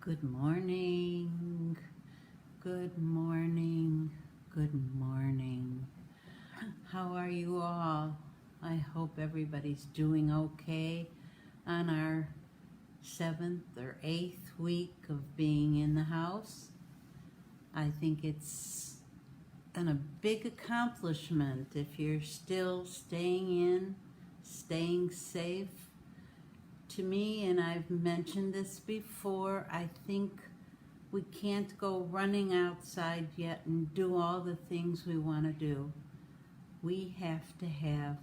Good morning, good morning, good morning. How are you all? I hope everybody's doing okay on our 7th or 8th week of being in the house. I think it's a big accomplishment if you're still staying in, staying safe. To me, and I've mentioned this before, I think we can't go running outside yet and do all the things we want to do. We have to have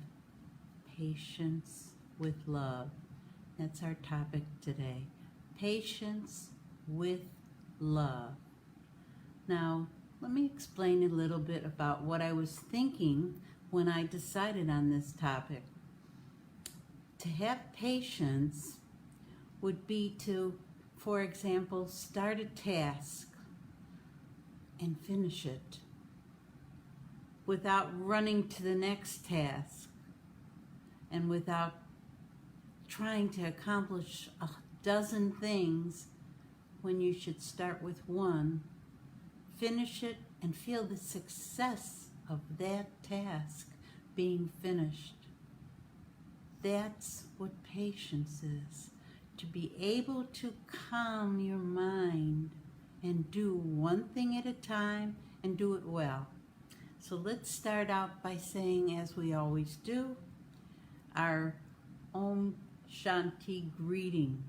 patience with love. That's our topic today. Patience with love. Now, let me explain a little bit about what I was thinking when I decided on this topic. To have patience would be to, for example, start a task and finish it without running to the next task and without trying to accomplish a dozen things when you should start with one. Finish it and feel the success of that task being finished. That's what patience is. To be able to calm your mind and do one thing at a time and do it well. So let's start out by saying, as we always do, our Om Shanti greeting,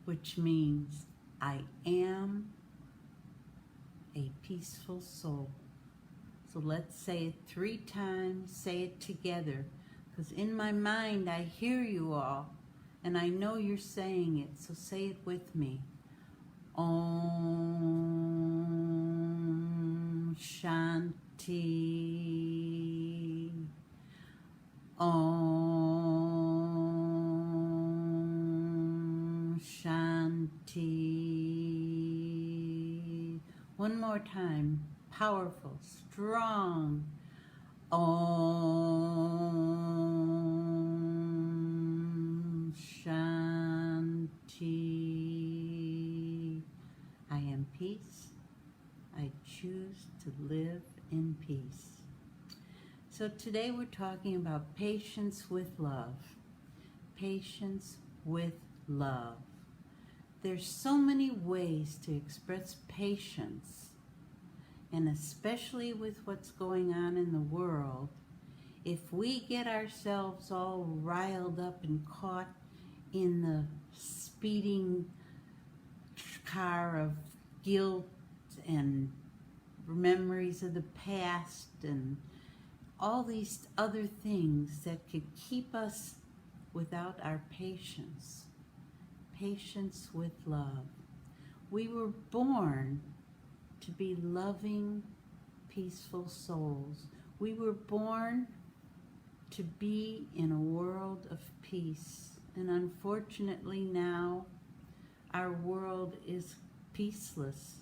which means I am a peaceful soul. So let's say it 3 times, say it together. Because in my mind, I hear you all, and I know you're saying it, so say it with me. Om Shanti. Om Shanti. One more time, powerful, strong. Om Shanti. I am peace. I choose to live in peace. So today we're talking about patience with love. Patience with love. There's so many ways to express patience. And especially with what's going on in the world, if we get ourselves all riled up and caught in the speeding car of guilt and memories of the past and all these other things that could keep us without our patience. Patience with love. We were born to be loving, peaceful souls. We were born to be in a world of peace. And unfortunately now, our world is peaceless.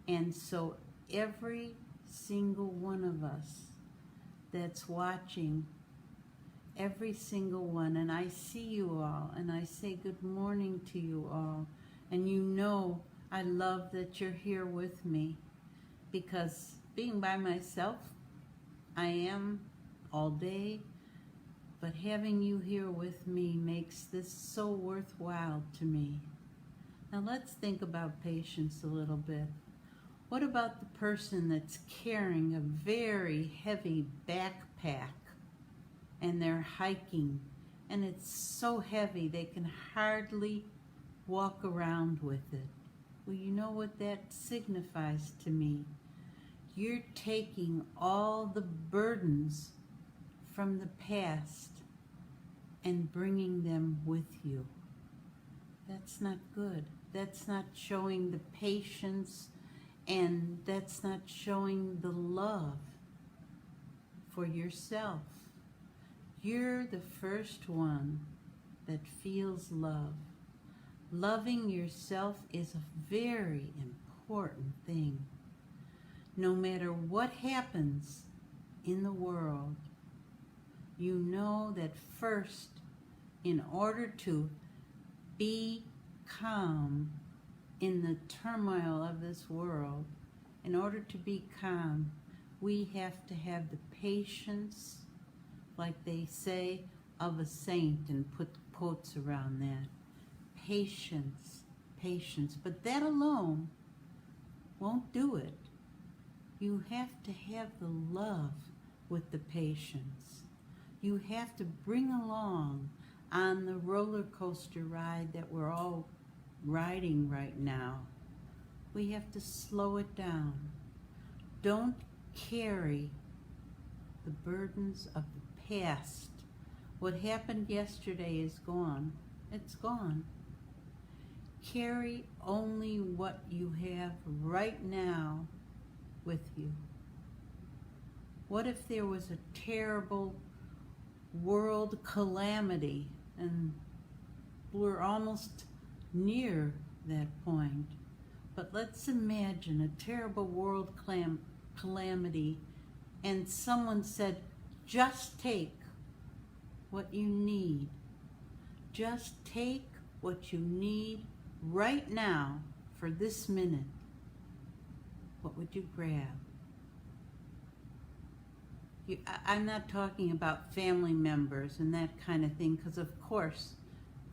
And so every single one of us that's watching, every single one, and I see you all, and I say good morning to you all, and you know I love that you're here with me, because being by myself, I am all day, but having you here with me makes this so worthwhile to me. Now let's think about patience a little bit. What about the person that's carrying a very heavy backpack and they're hiking and it's so heavy they can hardly walk around with it? Well, you know what that signifies to me. You're taking all the burdens from the past and bringing them with you. That's not good. That's not showing the patience, and that's not showing the love for yourself. You're the first one that feels love. Loving yourself is a very important thing. No matter what happens in the world, you know that first, in order to be calm in the turmoil of this world, in order to be calm, we have to have the patience, like they say, of a saint, and put quotes around that. Patience, patience. But that alone won't do it. You have to have the love with the patience. You have to bring along on the roller coaster ride that we're all riding right now. We have to slow it down. Don't carry the burdens of the past. What happened yesterday is gone. It's gone. Carry only what you have right now with you. What if there was a terrible world calamity, and we're almost near that point? But let's imagine a terrible world calamity, and someone said, just take what you need. Just take what you need right now for this minute. What would you grab? I'm not talking about family members and that kind of thing, because of course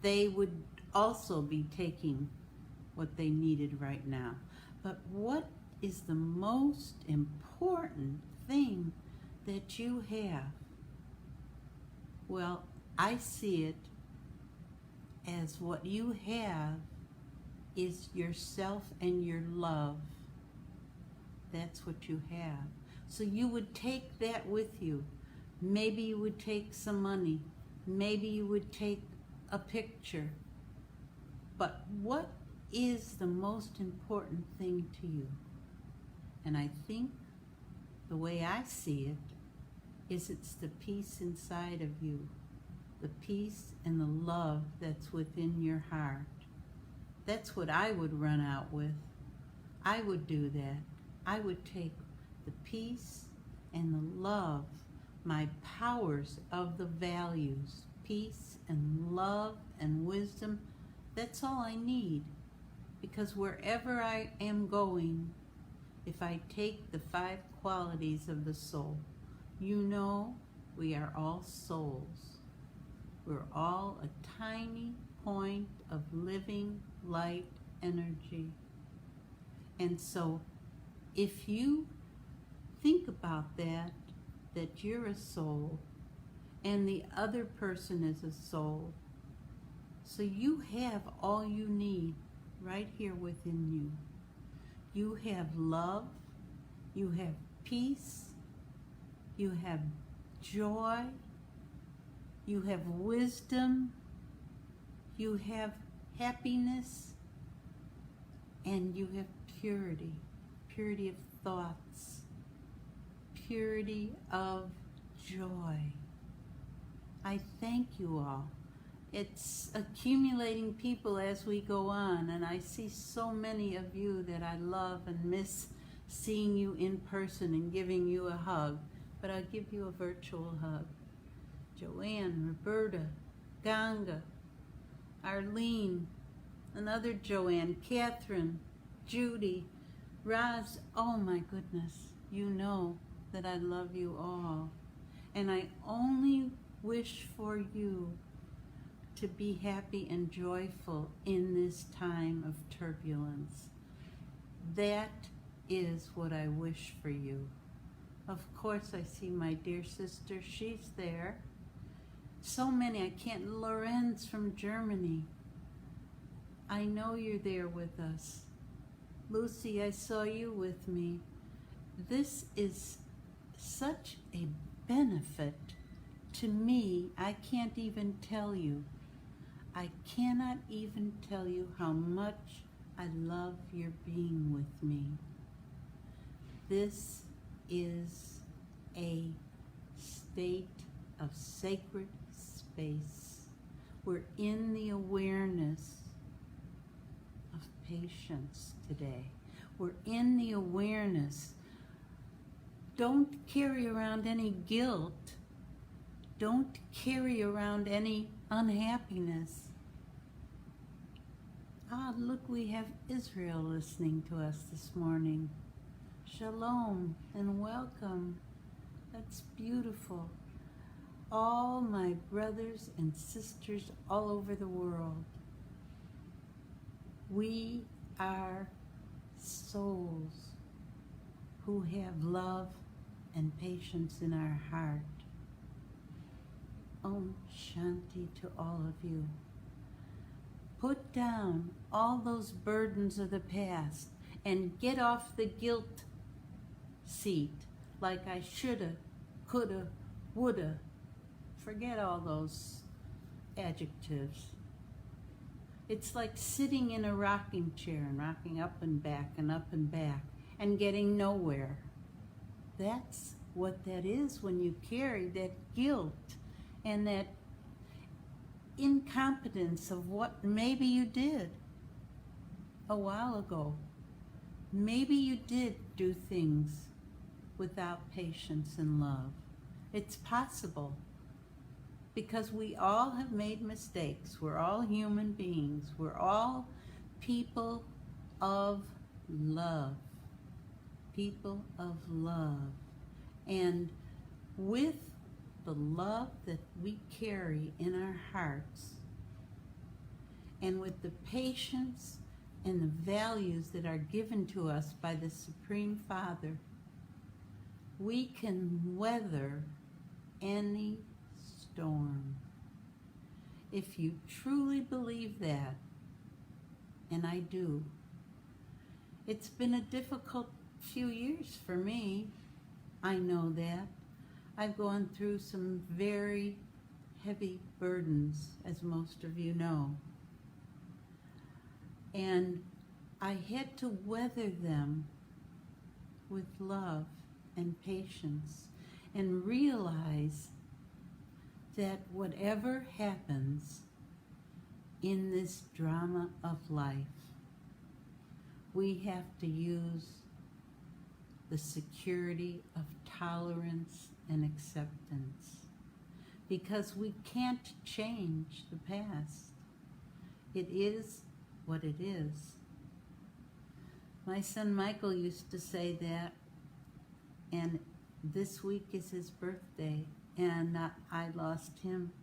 they would also be taking what they needed right now. But what is the most important thing that you have? Well, I see it as what you have is yourself and your love. That's what you have. So you would take that with you. Maybe you would take some money. Maybe you would take a picture. But what is the most important thing to you? And I think the way I see it is it's the peace inside of you. The peace and the love that's within your heart. That's what I would run out with. I would do that. I would take the peace and the love, my powers of the values, peace and love and wisdom. That's all I need. Because wherever I am going, if I take the 5 qualities of the soul, you know we are all souls. We're all a tiny point of living light energy. And so if you think about that you're a soul and the other person is a soul, so you have all you need right here within you. You have love, you have peace, you have joy, you have wisdom, you have happiness, and you have purity, purity of thoughts, purity of joy. I thank you all. It's accumulating people as we go on, and I see so many of you that I love and miss seeing you in person and giving you a hug, but I'll give you a virtual hug. Joanne, Roberta, Ganga, Arlene, another Joanne, Catherine, Judy, Roz. Oh my goodness, you know that I love you all. And I only wish for you to be happy and joyful in this time of turbulence. That is what I wish for you. Of course, I see my dear sister, she's there. So many, I can't, Lorenz from Germany. I know you're there with us. Lucy, I saw you with me. This is such a benefit to me, I can't even tell you. I cannot even tell you how much I love your being with me. This is a state of sacred space. We're in the awareness of patience today. We're in the awareness. Don't carry around any guilt. Don't carry around any unhappiness. Ah, look, we have Israel listening to us this morning. Shalom and welcome. That's beautiful. All my brothers and sisters all over the world. We are souls who have love and patience in our heart. Om Shanti to all of you. Put down all those burdens of the past and get off the guilt seat like I shoulda, coulda, woulda. Forget all those adjectives. It's like sitting in a rocking chair and rocking up and back and getting nowhere. That's what that is when you carry that guilt and that incompetence of what maybe you did a while ago. Maybe you did do things without patience and love. It's possible because we all have made mistakes. We're all human beings. We're all people of love. People of love. And with the love that we carry in our hearts, and with the patience and the values that are given to us by the Supreme Father, we can weather any storm. If you truly believe that, and I do, it's been a difficult few years for me. I know that. I've gone through some very heavy burdens, as most of you know. And I had to weather them with love and patience and realize that whatever happens in this drama of life, we have to use the security of tolerance and acceptance, because we can't change the past. It is what it is. My son Michael used to say that, and this week is his birthday, and I lost him.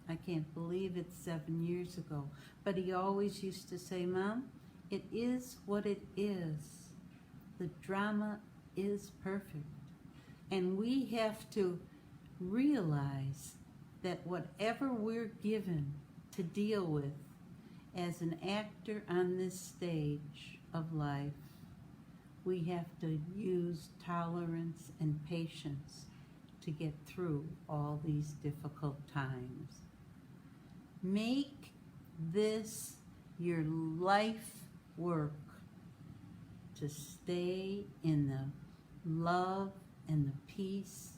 I can't believe it's 7 years ago. But he always used to say, Mom, it is what it is. The drama is perfect. And we have to realize that whatever we're given to deal with as an actor on this stage of life, we have to use tolerance and patience to get through all these difficult times. Make this your life work, to stay in the love and the peace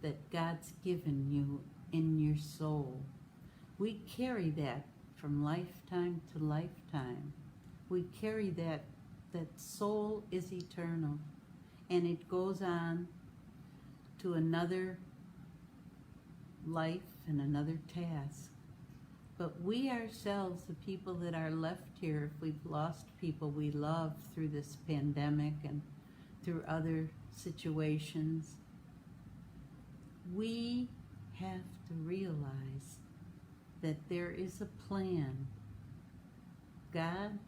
that God's given you in your soul. We carry that from lifetime to lifetime. We carry that soul is eternal, and it goes on to another life and another task. But we ourselves, the people that are left here, if we've lost people we love through this pandemic and through other situations, we have to realize that there is a plan. God,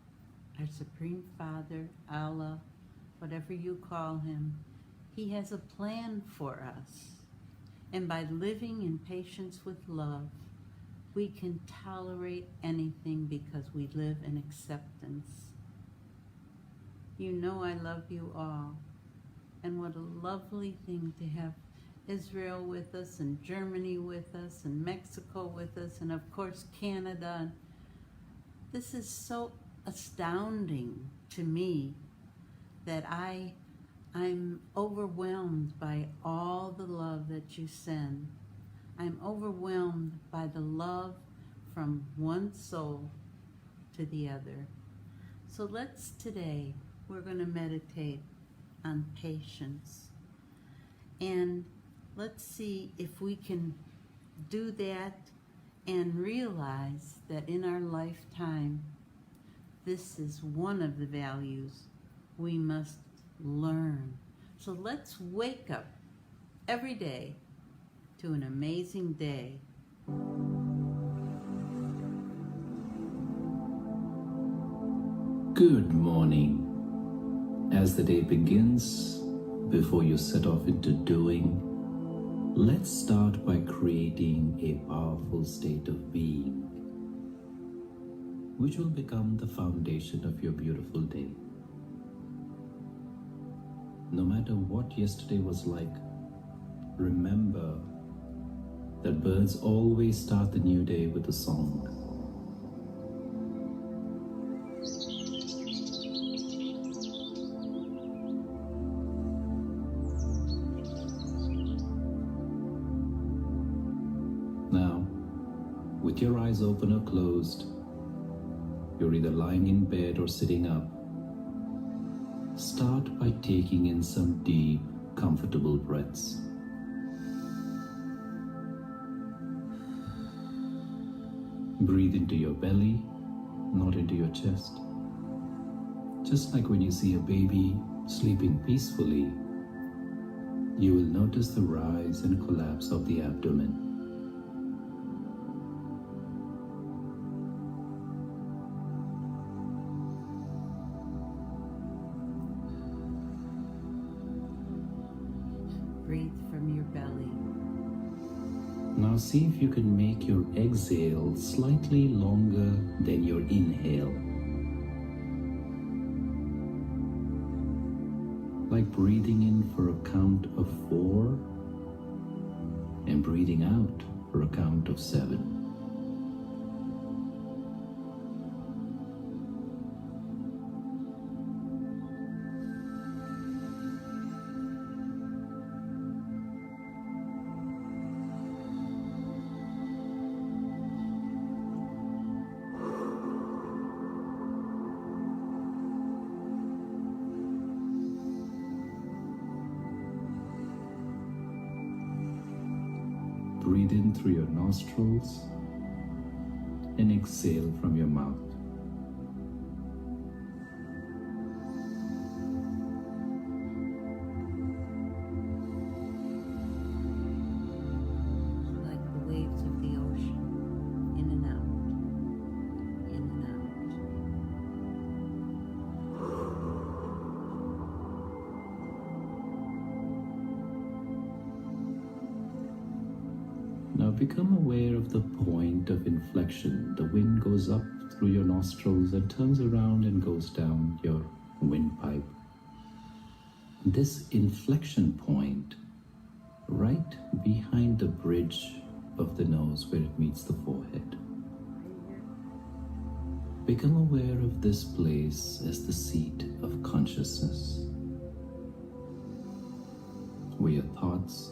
our Supreme Father, Allah, whatever you call him, he has a plan for us. And by living in patience with love, we can tolerate anything because we live in acceptance. You know I love you all. And what a lovely thing to have Israel with us, and Germany with us, and Mexico with us, and of course Canada. This is so astounding to me that I'm overwhelmed by all the love that you send. I'm overwhelmed by the love from one soul to the other. So today, we're going to meditate on patience. And let's see if we can do that and realize that in our lifetime, this is one of the values we must learn. So let's wake up every day to an amazing day. Good morning. As the day begins, before you set off into doing, let's start by creating a powerful state of being, which will become the foundation of your beautiful day. No matter what yesterday was like, remember that birds always start the new day with a song. Now, with your eyes open or closed, you're either lying in bed or sitting up. Start by taking in some deep, comfortable breaths. Breathe into your belly, not into your chest. Just like when you see a baby sleeping peacefully, you will notice the rise and collapse of the abdomen. Breathe from your belly. Now see if you can make your exhale slightly longer than your inhale. Like breathing in for a count of 4 and breathing out for a count of 7. Breathe in through your nostrils and exhale from your mouth. Like the waves of the ocean, in and out, in and out. Now become aware of the point of inflection. The wind goes up through your nostrils and turns around and goes down your windpipe. This inflection point, right behind the bridge of the nose where it meets the forehead. Become aware of this place as the seat of consciousness, where your thoughts,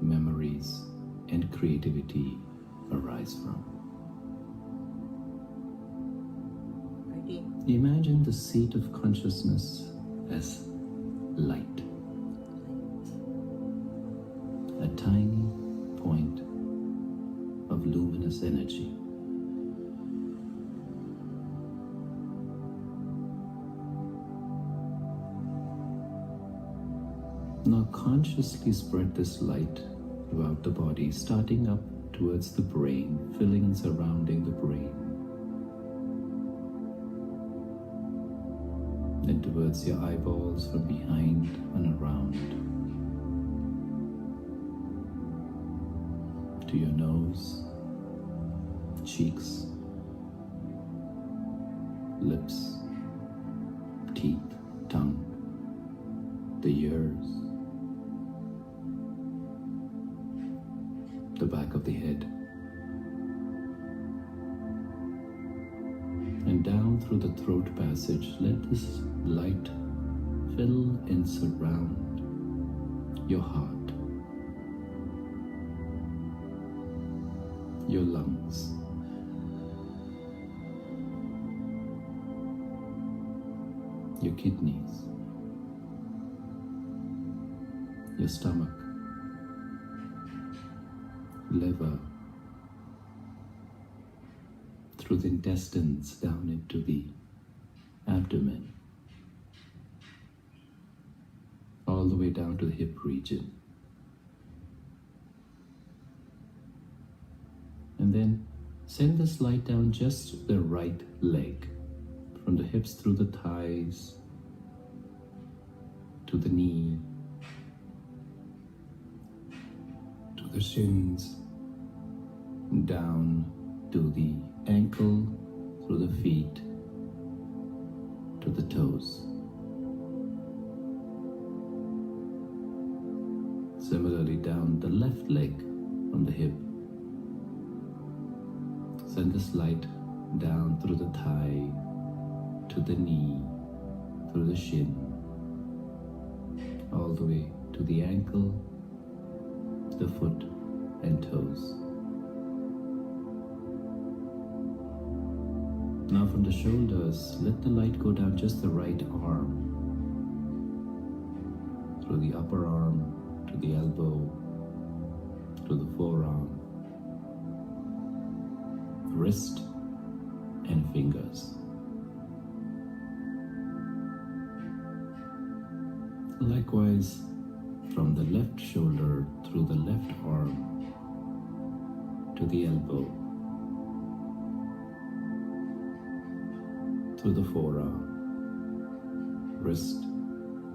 memories, and creativity arise from. Ready? Imagine the seat of consciousness as light, a tiny point of luminous energy. Now consciously spread this light throughout the body, starting up towards the brain, filling and surrounding the brain, then towards your eyeballs from behind and around, to your nose, cheeks, lips, teeth, tongue, the ears, the back of the head, and down through the throat passage. Let this light fill and surround your heart, your lungs, your kidneys, your stomach, liver, through the intestines down into the abdomen, all the way down to the hip region. And then send this light down just the right leg, from the hips through the thighs, to the knee, to the shins, down to the ankle, through the feet, to the toes. Similarly, down the left leg from the hip. Send this light down through the thigh, to the knee, through the shin, all the way to the ankle, the foot and toes. Now from the shoulders, let the light go down just the right arm, through the upper arm, to the elbow, to the forearm, wrist and fingers. Likewise, from the left shoulder through the left arm to the elbow, through the forearm, wrist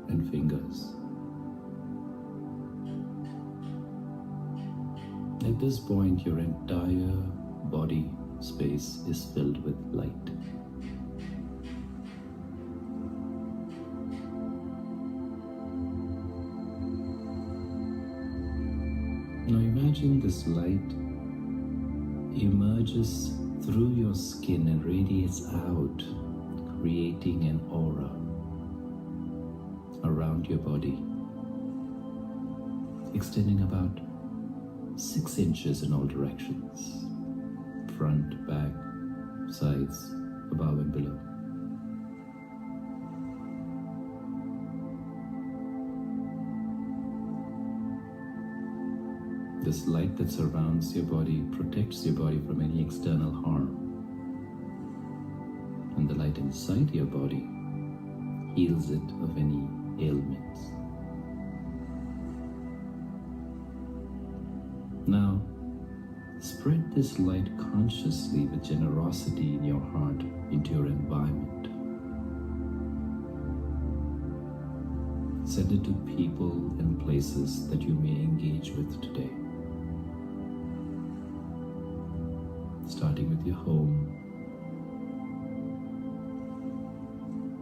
and fingers. At this point, your entire body space is filled with light. Now imagine this light emerges through your skin and radiates out, creating an aura around your body, extending about 6 inches in all directions, front, back, sides, above and below. This light that surrounds your body protects your body from any external harm. And the light inside your body heals it of any ailments. Now, spread this light consciously with generosity in your heart into your environment. Send it to people and places that you may engage with today. Starting with your home,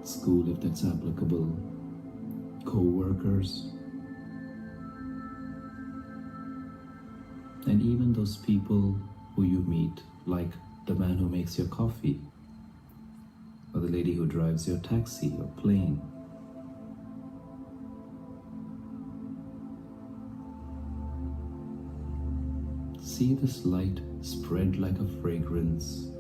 school if that's applicable, co-workers, and even those people who you meet, like the man who makes your coffee, or the lady who drives your taxi or plane. See this light spread like a fragrance,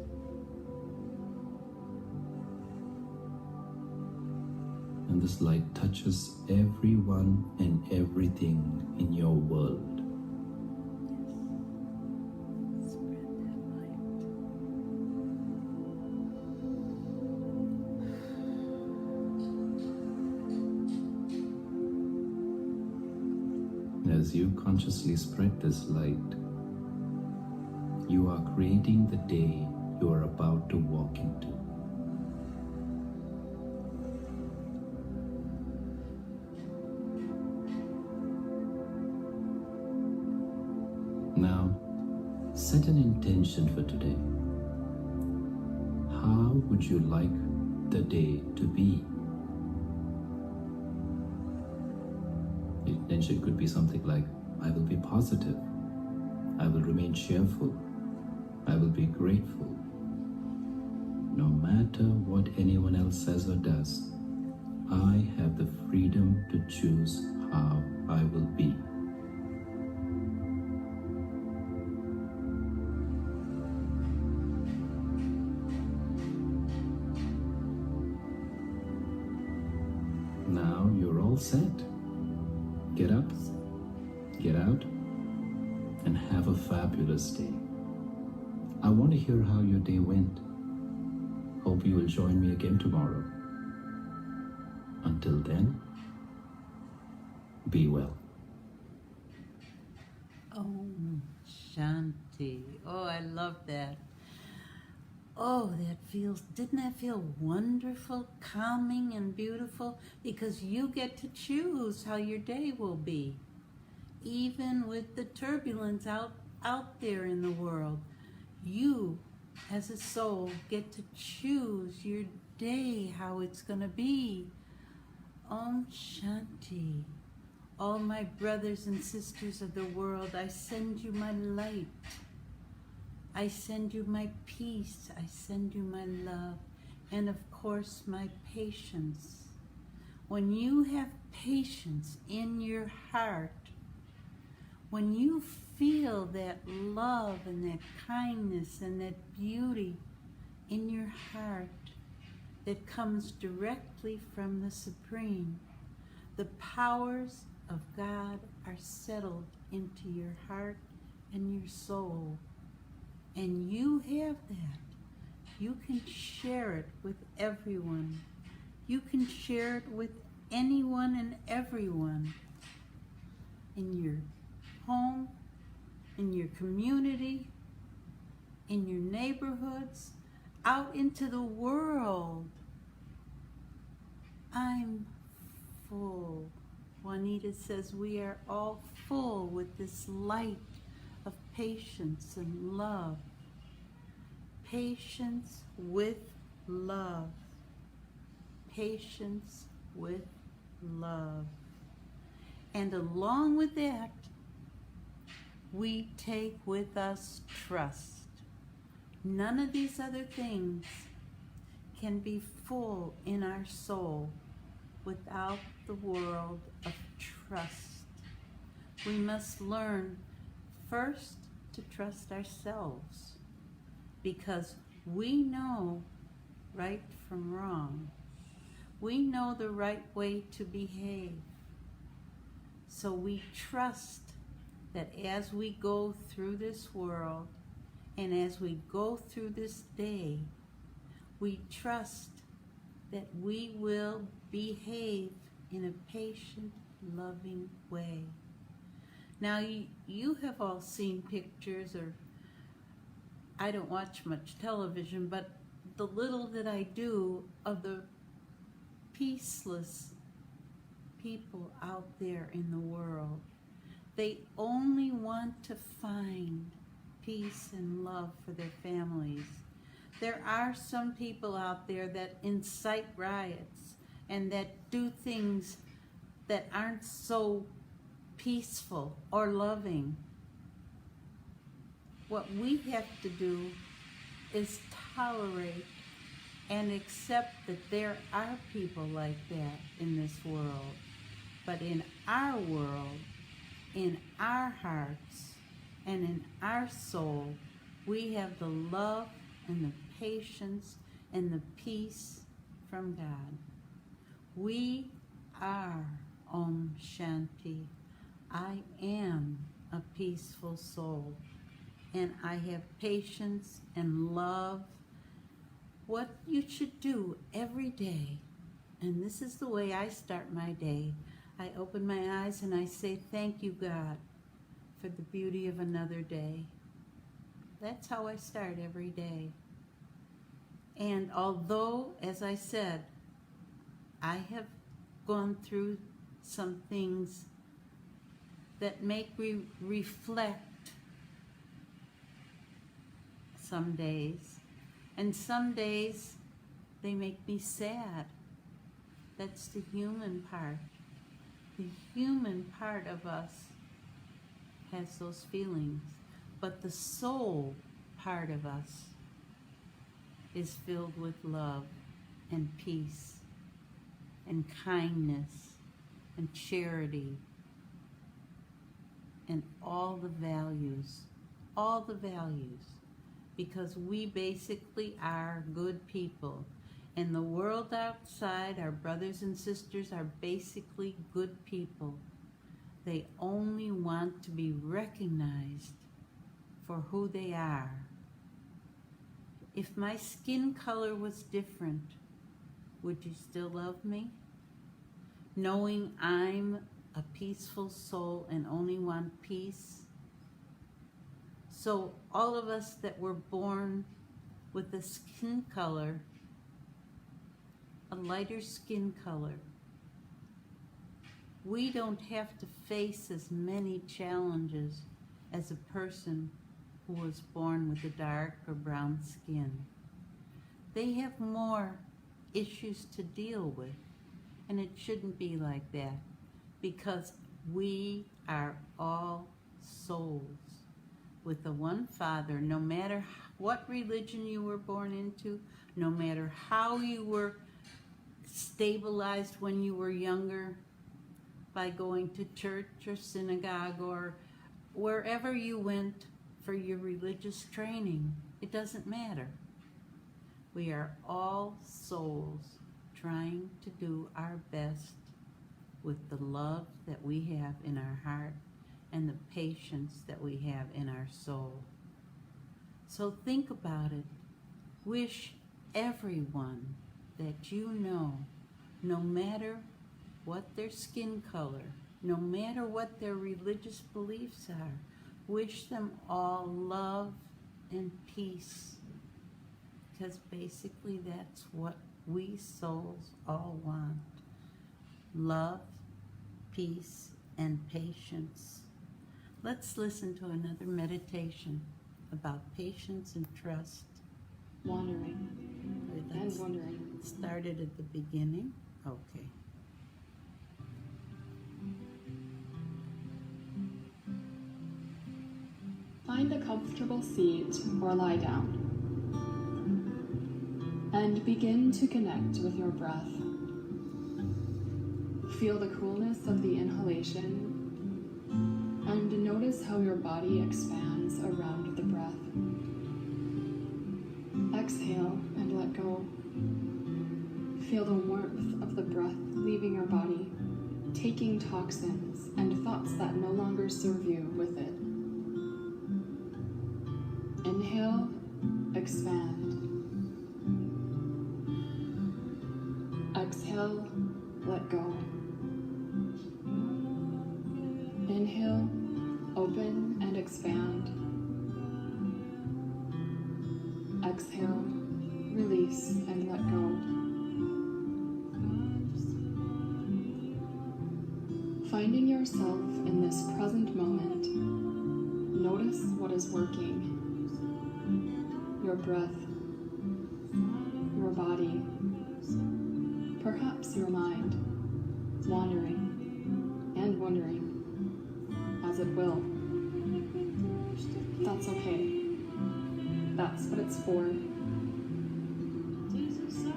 and this light touches everyone and everything in your world. As you consciously spread this light, you are creating the day you are about to walk into. Now, set an intention for today. How would you like the day to be? The intention could be something like, I will be positive, I will remain cheerful, I will be grateful. No matter what anyone else says or does, I have the freedom to choose how I will be. Now you're all set. Get up, get out, and have a fabulous day. I want to hear how your day went. Hope you will join me again tomorrow. Until then, be well. Om Shanti. Oh, I love that. Oh, didn't that feel wonderful, calming, and beautiful? Because you get to choose how your day will be. Even with the turbulence out there in the world, you, as a soul, get to choose your day, how it's going to be. Om Shanti. All my brothers and sisters of the world, I send you my light. I send you my peace. I send you my love. And of course, my patience. When you have patience in your heart, when you feel that love and that kindness and that beauty in your heart that comes directly from the Supreme, the powers of God are settled into your heart and your soul. And you have that. You can share it with everyone. You can share it with anyone and everyone. In your home, in your community, in your neighborhoods, out into the world. I'm full. Juanita says we are all full with this light of patience and love. Patience with love. Patience with love. And along with that, we take with us trust. None of these other things can be full in our soul without the world of trust. We must learn first to trust ourselves, because we know right from wrong. We know the right way to behave. So we trust that as we go through this world and as we go through this day, we trust that we will behave in a patient, loving way. Now, you have all seen pictures, or I don't watch much television, but the little that I do of the peaceless people out there in the world. They only want to find peace and love for their families. There are some people out there that incite riots and that do things that aren't so peaceful or loving. What we have to do is tolerate and accept that there are people like that in this world. But in our world, in our hearts, and in our soul, we have the love and the patience and the peace from God. We are Om Shanti. I am a peaceful soul, and I have patience and love. What you should do every day, and this is the way I start my day. I open my eyes and I say, thank you, God, for the beauty of another day. That's how I start every day. And although, as I said, I have gone through some things that make me reflect some days, and some days they make me sad. That's the human part. The human part of us has those feelings, but the soul part of us is filled with love and peace and kindness and charity and all the values, because we basically are good people. And the world outside, our brothers and sisters, are basically good people. They only want to be recognized for who they are. If my skin color was different, would you still love me? knowing I'm a peaceful soul and only want peace. So all of us that were born with a skin color, a lighter skin color, we don't have to face as many challenges as a person who was born with a dark or brown skin. They have more issues to deal with, and it shouldn't be like that, because we are all souls with the one Father. No matter what religion you were born into, no matter how you were stabilized when you were younger by going to church or synagogue or wherever you went for your religious training, it doesn't matter. We are all souls trying to do our best with the love that we have in our heart and the patience that we have in our soul. So think about it. Wish everyone that you know, no matter what their skin color, no matter what their religious beliefs are, wish them all love and peace, because basically that's what we souls all want. Love, peace, and patience. Let's listen to another meditation about patience and trust. Wandering and wondering. Started at the beginning. Okay. Find a comfortable seat or lie down. And begin to connect with your breath. Feel the coolness of the inhalation and notice how your body expands around the breath. Exhale and let go. Feel the warmth of the breath leaving your body, taking toxins and thoughts that no longer serve you with it. Inhale, expand. Exhale, let go. Inhale, open and expand. Exhale, release and let go. Finding yourself in this present moment, notice what is working. Your breath, your body, perhaps your mind, wandering and wondering, as it will. That's okay. That's what it's for.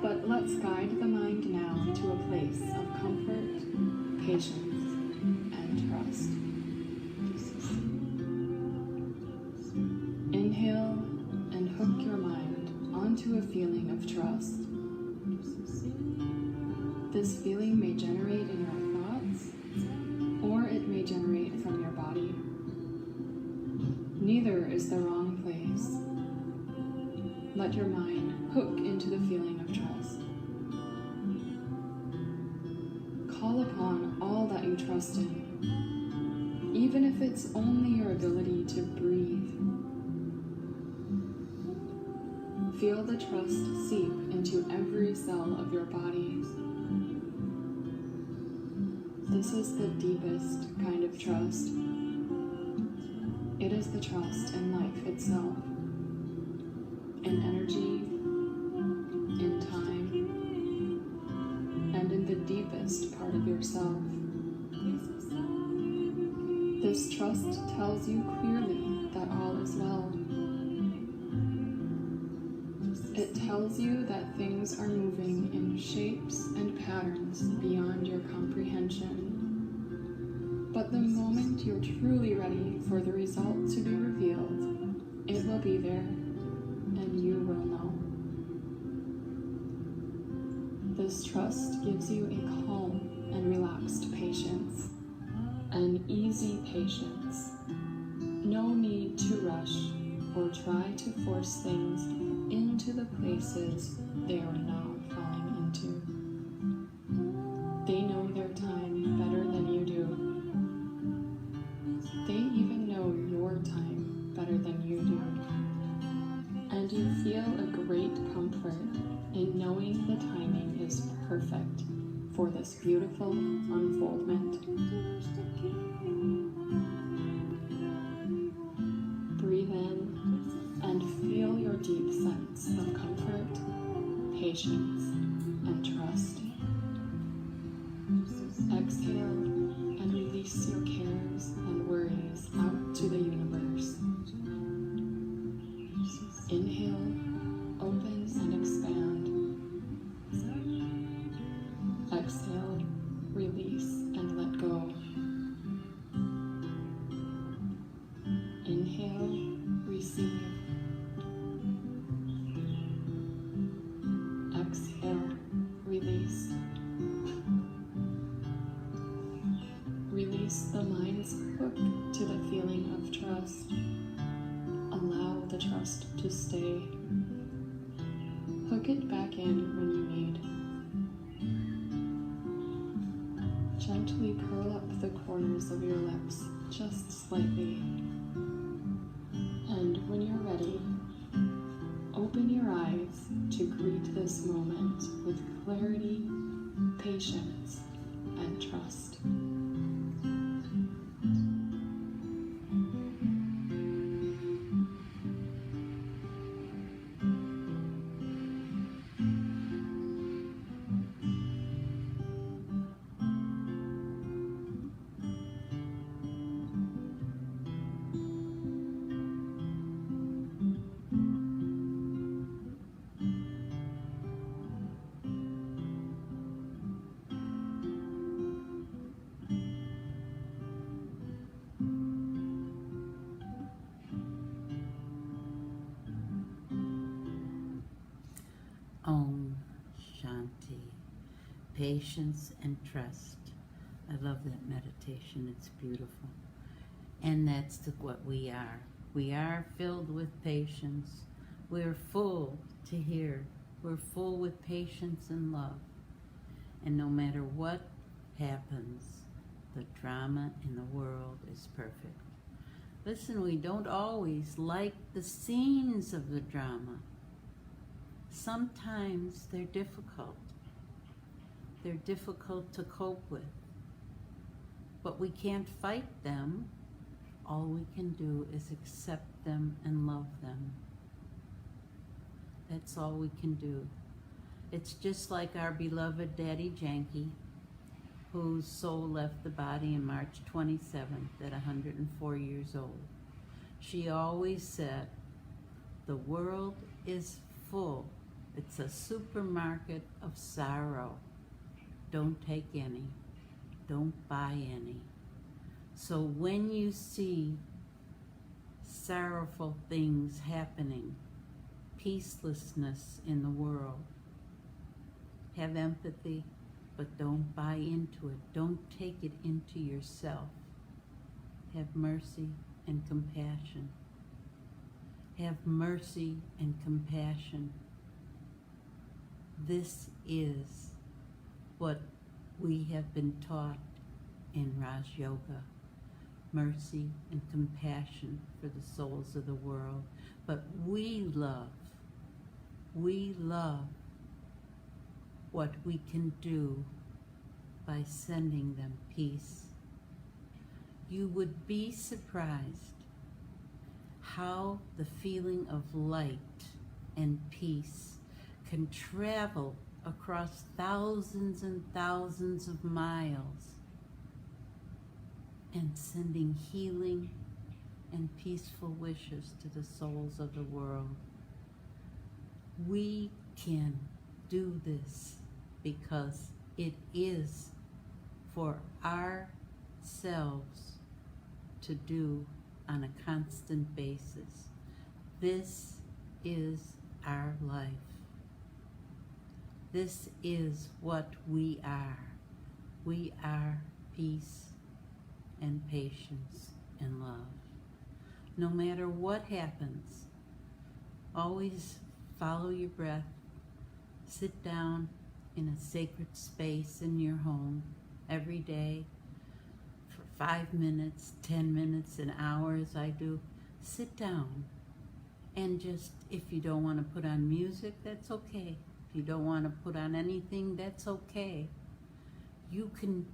But let's guide the mind now to a place of comfort, patience, and trust. Inhale and hook your mind onto a feeling of trust. This feeling may generate in your thoughts, or it may generate from your body. Neither is the wrong place. Let your mind hook into the feeling of trust. Call upon all that you trust in, even if it's only your ability to breathe. Feel the trust seep into every cell of your body. This is the deepest kind of trust. It is the trust in life itself, in energy, in time, and in the deepest part of yourself. This trust tells you clearly that all is well. It tells you that things are moving in shapes and patterns beyond your comprehension. But the moment you're truly ready for the result to be revealed, it will be there, and you will know. This trust gives you a calm and relaxed patience, an easy patience. No need to rush or try to force things into the places they are now falling into. They know their time. knowing the timing is perfect for this beautiful unfoldment. Breathe in and feel your deep sense of comfort, patience, and trust. Exhale and release your cares and worries out to the universe. Inhale, open and expand. Exhale, release and let go. Inhale, receive. Exhale, release. Release the mind's hook to the feeling of trust. Allow the trust to stay. Hook it back in when you need. Gently curl up the corners of your lips just slightly. And when you're ready, open your eyes to greet this moment with clarity, patience, and trust. Om Shanti. Patience and trust. I love that meditation. It's beautiful. And that's what we are. We are filled with patience. We're full to hear. We're full with patience and love. And no matter what happens, the drama in the world is perfect. Listen, we don't always like the scenes of the drama. Sometimes they're difficult. They're difficult to cope with. But we can't fight them. All we can do is accept them and love them. That's all we can do. It's just like our beloved Daddy Janky, whose soul left the body on March 27th at 104 years old. She always said, the world is full. It's a supermarket of sorrow. Don't take any. Don't buy any. So when you see sorrowful things happening, peacelessness in the world, have empathy, but don't buy into it. Don't take it into yourself. Have mercy and compassion. Have mercy and compassion. This is what we have been taught in Raj Yoga. Mercy and compassion for the souls of the world. But we love what we can do by sending them peace. You would be surprised how the feeling of light and peace can travel across thousands and thousands of miles and sending healing and peaceful wishes to the souls of the world. We can do this because it is for ourselves to do on a constant basis. This is our life. This is what we are. We are peace and patience and love. No matter what happens, always follow your breath. Sit down in a sacred space in your home every day for 5 minutes, 10 minutes, an hour as I do. Sit down and just, if you don't want to put on music, that's okay. you don't want to put on anything, that's okay. You can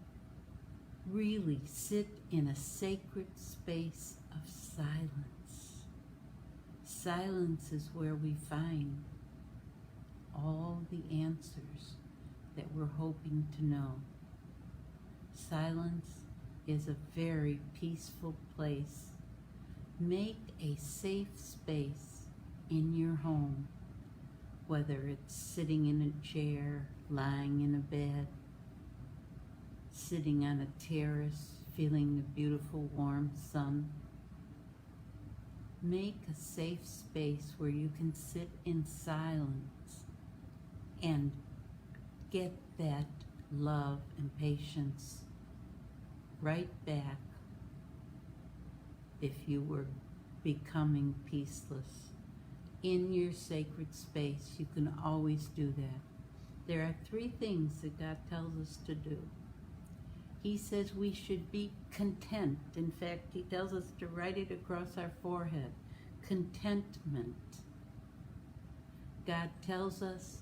really sit in a sacred space of silence. Silence is where we find all the answers that we're hoping to know. Silence is a very peaceful place. Make a safe space in your home, whether it's sitting in a chair, lying in a bed, sitting on a terrace, feeling the beautiful warm sun. Make a safe space where you can sit in silence and get that love and patience right back if you were becoming peaceless. In your sacred space, you can always do that. There are 3 things that God tells us to do. He says we should be content. In fact, he tells us to write it across our forehead. Contentment. God tells us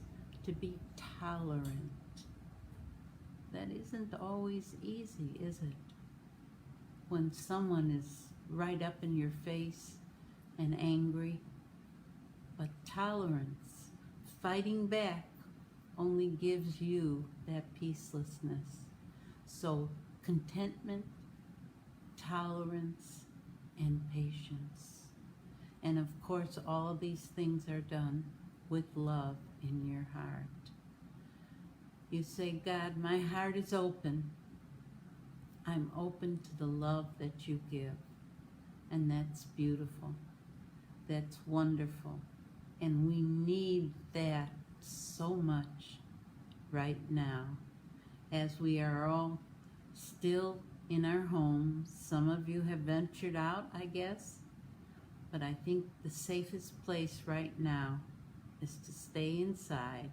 to be tolerant. That isn't always easy, is it? When someone is right up in your face and angry. But tolerance, fighting back, only gives you that peacelessness. So contentment, tolerance, and patience. And of course, all of these things are done with love in your heart. You say, God, my heart is open. I'm open to the love that you give. And that's beautiful. That's wonderful. And we need that so much right now. As we are all still in our homes. Some of you have ventured out, I guess. But I think the safest place right now is to stay inside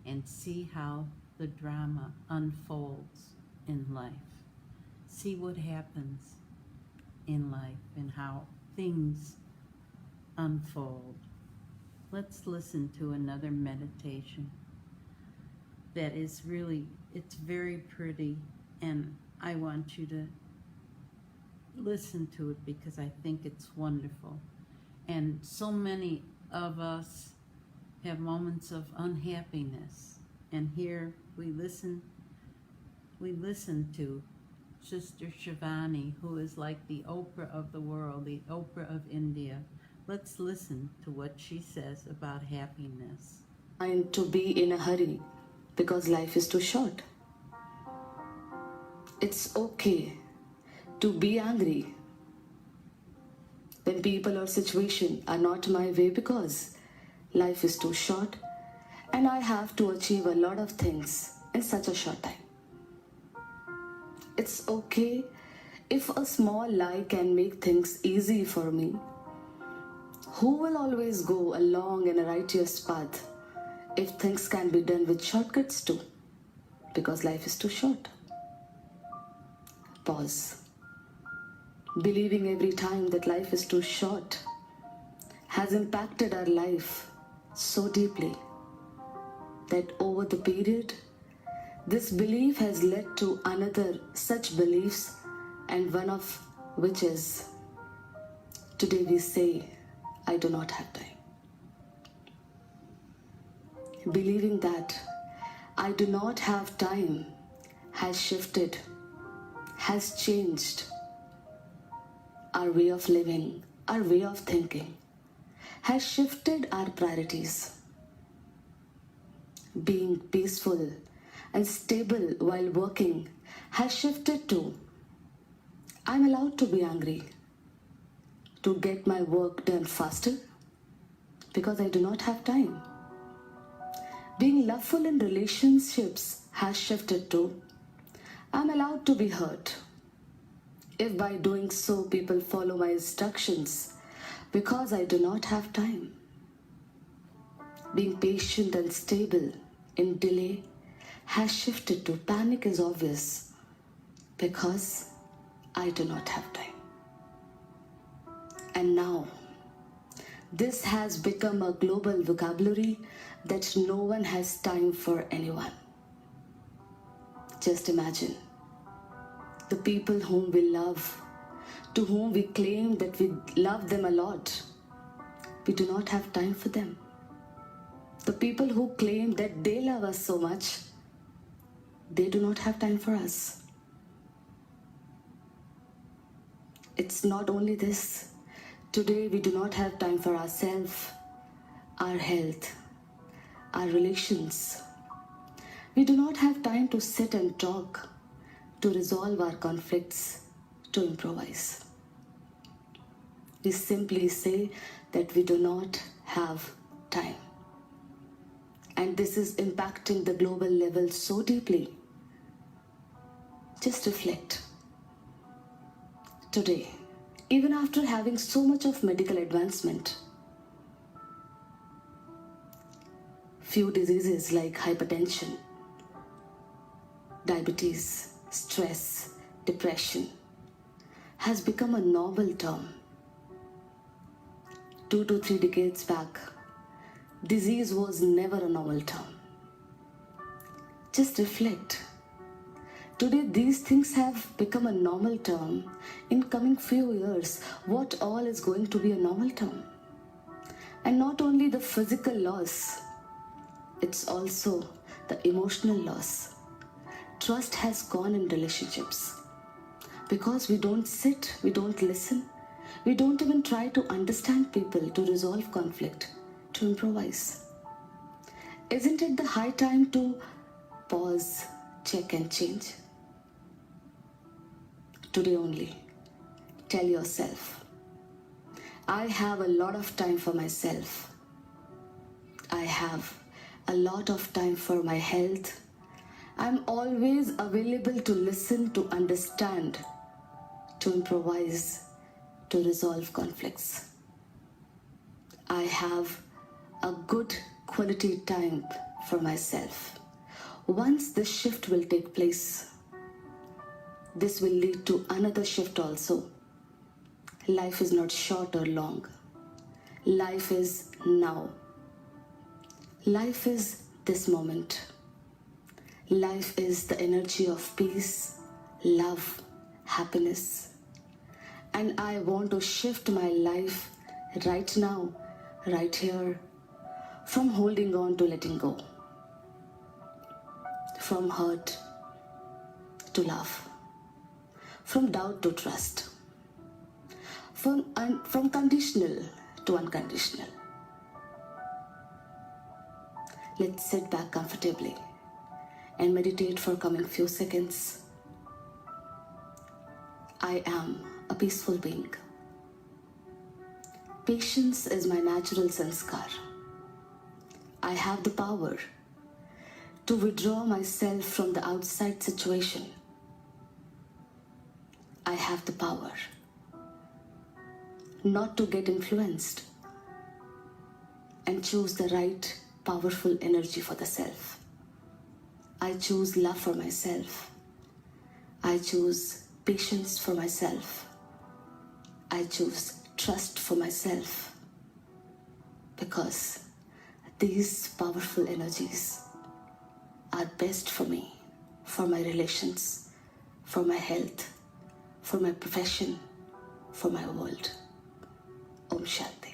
and see how the drama unfolds in life. See what happens in life and how things unfold. Let's listen to another meditation that is really, it's very pretty, and I want you to listen to it because I think it's wonderful. And so many of us have moments of unhappiness, and here we listen to Sister Shivani, who is like the Oprah of the world, the Oprah of India. Let's listen to what she says about happiness. And to be in a hurry because life is too short. It's okay to be angry when people or situation are not my way because life is too short and I have to achieve a lot of things in such a short time. It's okay if a small lie can make things easy for me. Who will always go along in a righteous path if things can be done with shortcuts too? Because life is too short. Pause. Believing every time that life is too short has impacted our life so deeply that over the period, this belief has led to another such beliefs, and one of which is, today we say, I do not have time. Believing that I do not have time has shifted, has changed our way of living, our way of thinking, has shifted our priorities. Being peaceful and stable while working has shifted to, I'm allowed to be angry to get my work done faster because I do not have time. Being loveful in relationships has shifted to, I'm allowed to be hurt if by doing so people follow my instructions because I do not have time. Being patient and stable in delay has shifted to panic is obvious because I do not have time. And now, this has become a global vocabulary that no one has time for anyone. Just imagine the people whom we love, to whom we claim that we love them a lot. We do not have time for them. The people who claim that they love us so much, they do not have time for us. It's not only this. Today we do not have time for ourselves, our health, our relations. We do not have time to sit and talk, to resolve our conflicts, to improvise. We simply say that we do not have time. And this is impacting the global level so deeply. Just reflect. Today, even after having so much of medical advancement, few diseases like hypertension, diabetes, stress, depression has become a normal term. 2 to 3 decades back, disease was never a normal term. Just reflect. Today, these things have become a normal term. In coming few years, what all is going to be a normal term? And not only the physical loss, it's also the emotional loss. Trust has gone in relationships because we don't sit, we don't listen, we don't even try to understand people, to resolve conflict, to improvise. Isn't it the high time to pause, check and change? Today only, tell yourself, I have a lot of time for myself. I have a lot of time for my health. I'm always available to listen, to understand, to improvise, to resolve conflicts. I have a good quality time for myself. Once this shift will take place, this will lead to another shift also. Life is not short or long. Life is now. Life is this moment. Life is the energy of peace, love, happiness. And I want to shift my life right now, right here, from holding on to letting go, from hurt to love, from doubt to trust, from conditional to unconditional. Let's sit back comfortably and meditate for coming few seconds. I am a peaceful being. Patience is my natural sanskar. I have the power to withdraw myself from the outside situation. I have the power not to get influenced and choose the right powerful energy for the self. I choose love for myself. I choose patience for myself. I choose trust for myself, because these powerful energies are best for me, for my relations, for my health, for my profession, for my world. Om Shanti.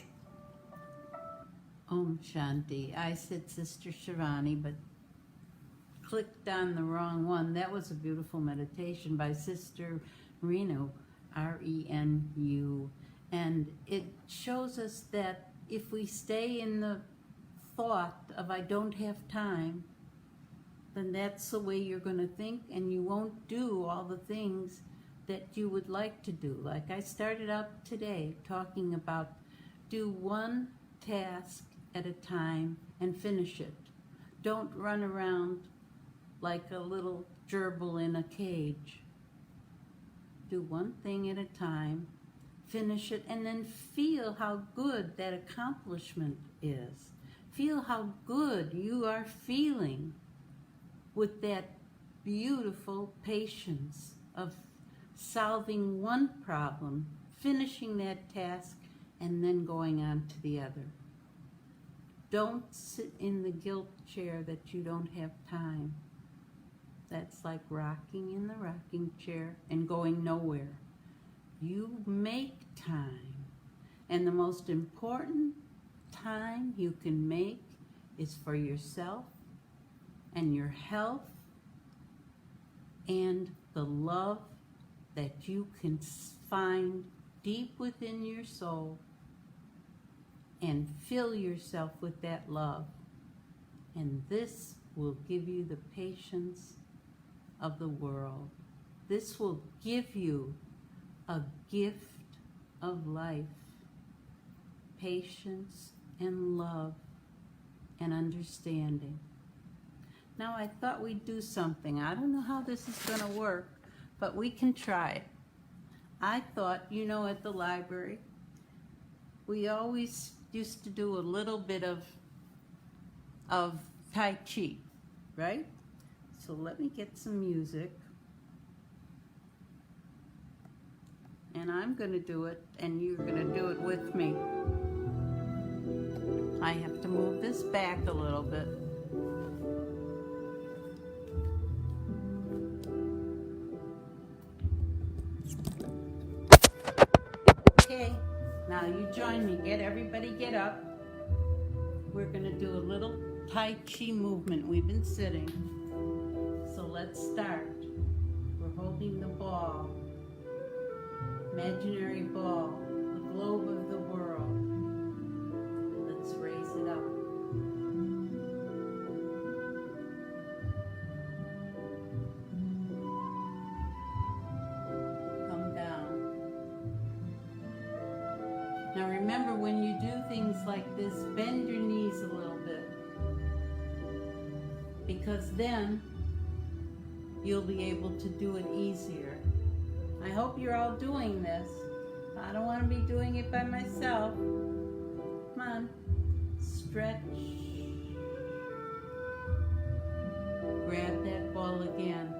Om Shanti. I said Sister Shivani, but clicked on the wrong one. That was a beautiful meditation by Sister Renu, Renu. And it shows us that if we stay in the thought of I don't have time, then that's the way you're going to think, and you won't do all the things that you would like to do. Like I started out today talking about do one task at a time and finish it. Don't run around like a little gerbil in a cage. Do one thing at a time, finish it, and then feel how good that accomplishment is. Feel how good you are feeling with that beautiful patience of solving one problem, finishing that task, and then going on to the other. Don't sit in the guilt chair that you don't have time. That's like rocking in the rocking chair and going nowhere. You make time. And the most important time you can make is for yourself and your health and the love that you can find deep within your soul, and fill yourself with that love. And this will give you the patience of the world. This will give you a gift of life, patience and love and understanding. Now I thought we'd do something. I don't know how this is going to work, but we can try it. I thought, you know, at the library, we always used to do a little bit of Tai Chi, right? So let me get some music. And I'm going to do it, and you're going to do it with me. I have to move this back a little bit. Okay, now you join me. Everybody get up. We're going to do a little Tai Chi movement. We've been sitting. So let's start. We're holding the ball. Imaginary ball, the globe of the world. Let's raise it up. Come down. Now remember, when you do things like this, bend your knees a little bit, because then you'll be able to do it easier. I hope you're all doing this. I don't want to be doing it by myself. Come on. Stretch. Grab that ball again.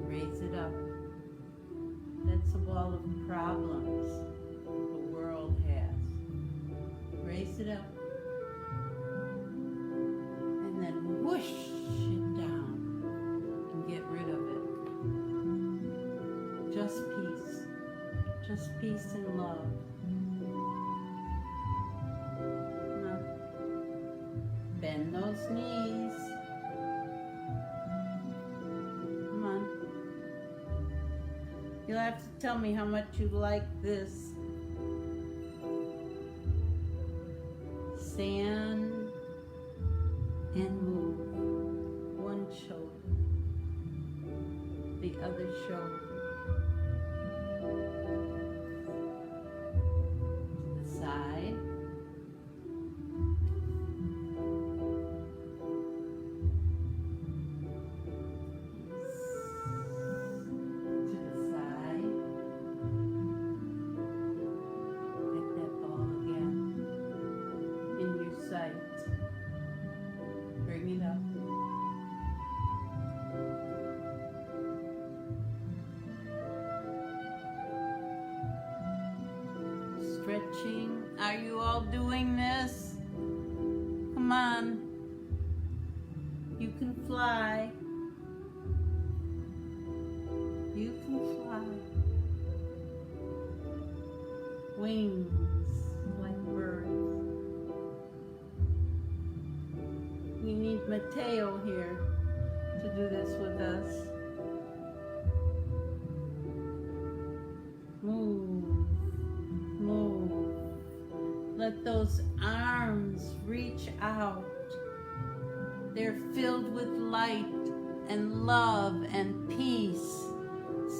Raise it up. That's a ball of problems the world has. Raise it up. And then whoosh it down and get rid of it. Just peace. Just peace and love. Now, bend those knees. Come on. You'll have to tell me how much you like this. Stand and move. One shoulder. The other shoulder. Bring it up. Stretching. Are you all doing this? Come on. You can fly. You can fly. Wings like birds. We need Mateo here to do this with us. Move, move. Let those arms reach out. They're filled with light and love and peace.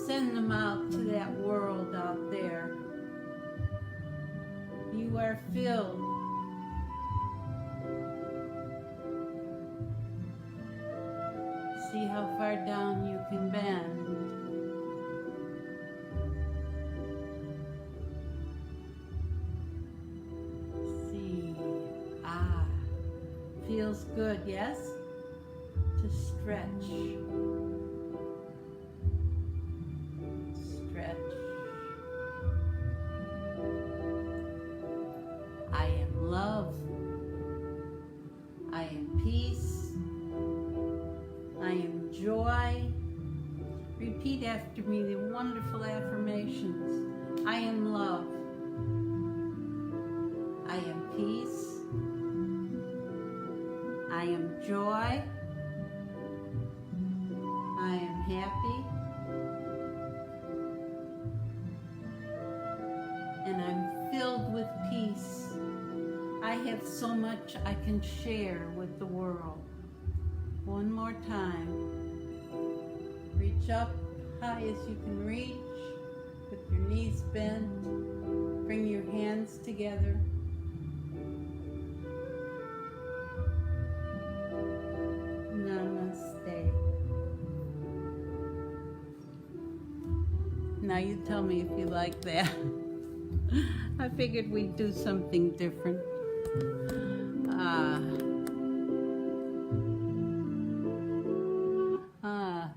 Send them out to that world out there. You are filled. See how far down you can bend. See. Feels good, yes? To stretch. Stretch. I am love. joy. Repeat after me the wonderful affirmations. I am love. I am peace. I am joy. I am happy. And I'm filled with peace. I have so much I can share with the world. One more time. Reach up high as you can reach, with your knees bent. Bring your hands together. Namaste. Now you tell me if you like that. I figured we'd do something different.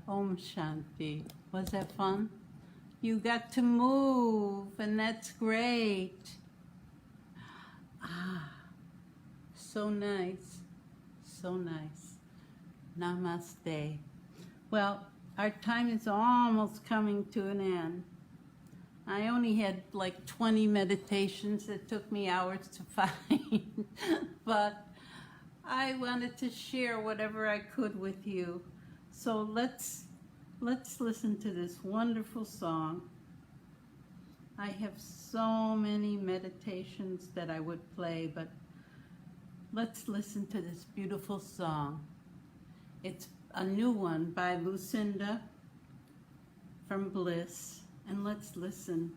Om Shanti. Was that fun? You got to move, and that's great. So nice. So nice. Namaste. Well, our time is almost coming to an end. I only had like 20 meditations that took me hours to find, but I wanted to share whatever I could with you. So let's listen to this wonderful song. I have so many meditations that I would play, but let's listen to this beautiful song. It's a new one by Lucinda from Bliss, and let's listen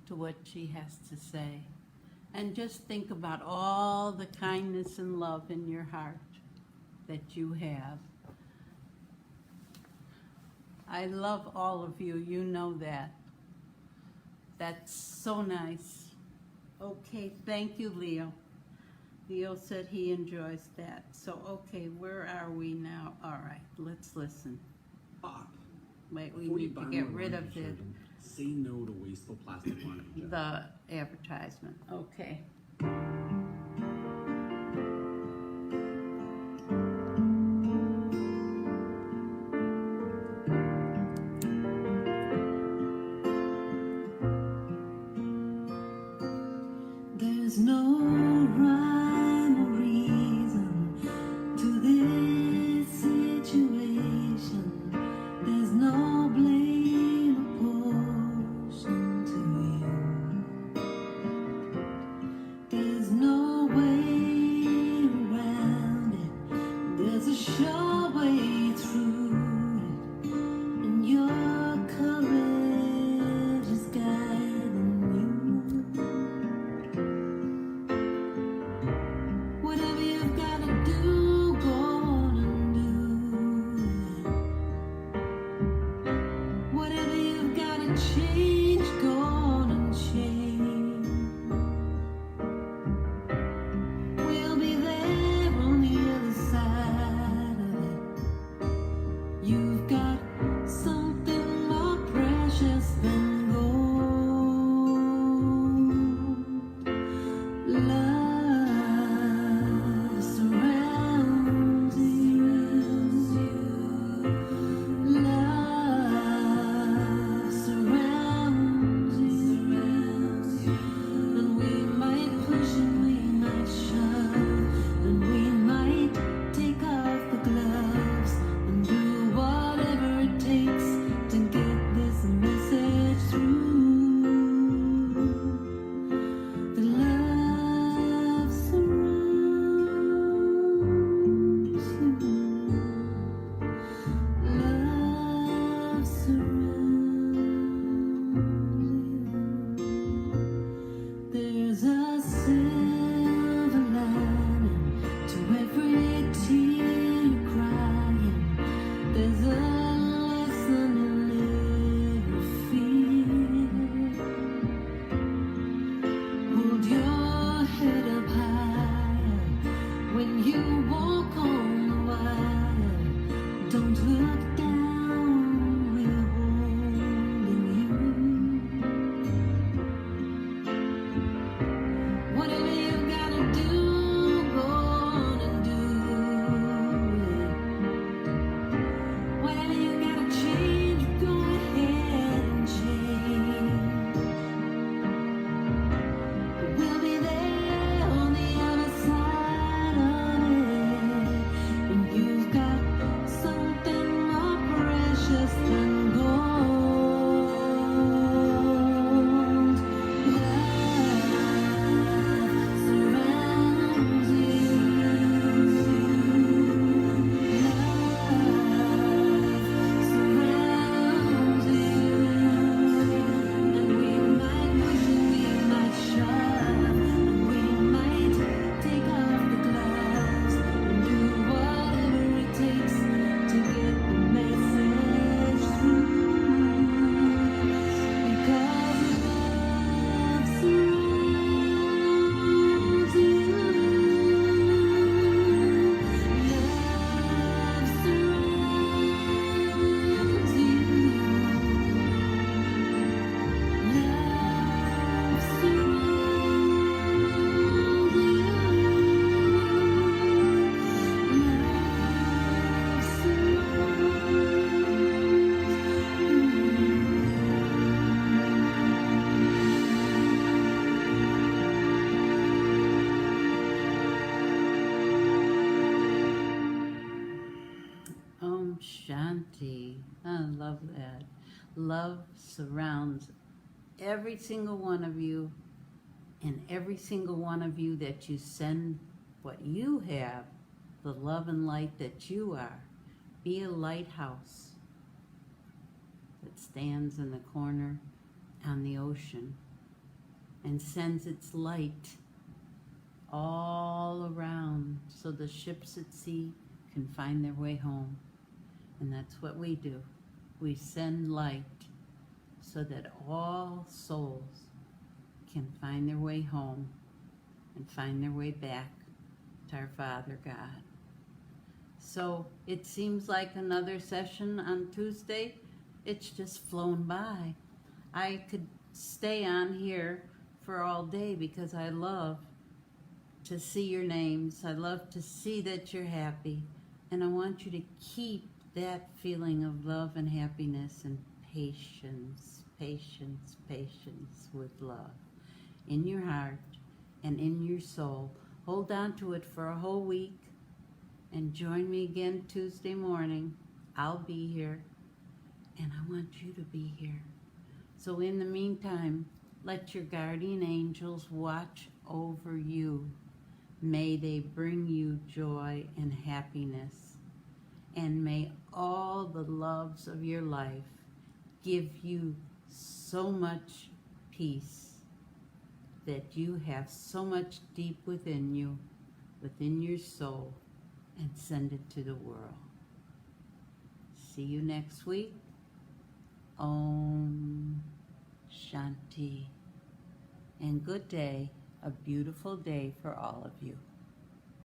to what she has to say. And just think about all the kindness and love in your heart that you have. I love all of you, you know that. That's so nice. Okay, thank you, Leo. Leo said he enjoys that. So, okay, where are we now? All right, let's listen. Pop. Wait, we Before you need to buy get more rid laundry of detergent, say no to wasteful plastic laundry detergent. the advertisement. Okay. There's no rhyme or reason to this situation. There's no blame apportioned to you. There's no way around it. There's a sure way through it. And your courage is guiding you. Whatever you've got to do, go on and do it. Whatever you've got to change, go on and change. We'll be there on the other side of it. Shanti. I love that. Love surrounds every single one of you, and every single one of you that you send what you have, the love and light that you are. Be a lighthouse that stands in the corner on the ocean and sends its light all around so the ships at sea can find their way home. And that's what we do. We send light so that all souls can find their way home and find their way back to our Father God. So it seems like another session on Tuesday. It's just flown by. I could stay on here for all day because I love to see your names. I love to see that you're happy. And I want you to keep that feeling of love and happiness and patience, patience, patience with love in your heart and in your soul. Hold on to it for a whole week and join me again Tuesday morning. I'll be here and I want you to be here. So in the meantime, let your guardian angels watch over you. May they bring you joy and happiness. And may all the loves of your life give you so much peace that you have so much deep within you, within your soul, and send it to the world. See you next week. Om Shanti. And good day, a beautiful day for all of you.